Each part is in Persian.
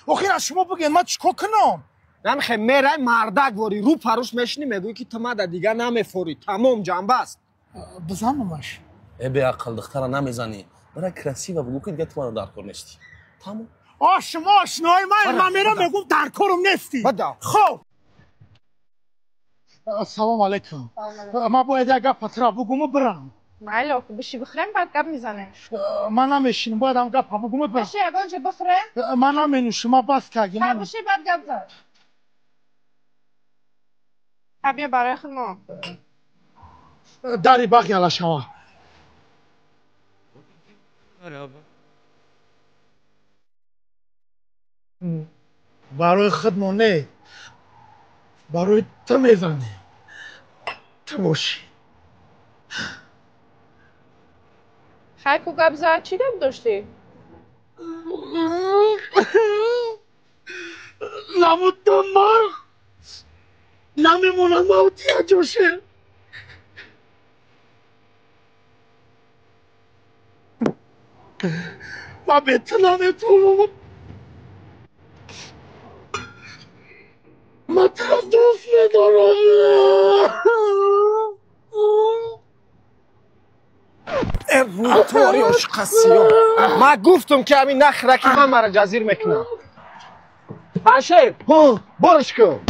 آخه از شما بگین من چیکار کنم؟ نمیخوای میرای مردک واری رو پروش میشنی میگویی که تو مده دیگه نمیفوری تمام جنبه است بزنمش به عقل دختر نمیزنی برای کرسی و بگو که دیگه تو منو در کار نیستی تمام شما آشنای من میرم میگم در کارم نیستی بده خب سلام علیکم من باید یک گپ پترا بگم و برم معلومه بشی بخریم بعد گپ میزنیم من نمیشینم باید هم گپ بگم و برم بشی اگه بخریم من نمینوشم من بس کردیم خب بشی بعد گپ زن ابیا برای خودم داری بخیال شما برای خودمون نه برای تو میزنی تو باشی خیلی کو گپ زد چی گپ داشتی؟ نموندم من نمیمونم موتی جوشه من بتونم تو من تو دوست ندارم رو توری عشق ها من گفتم که همین نخرکی من مرا جزیر میکنم پنشیر برش کن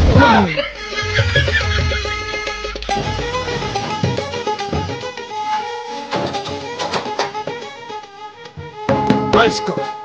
بس کن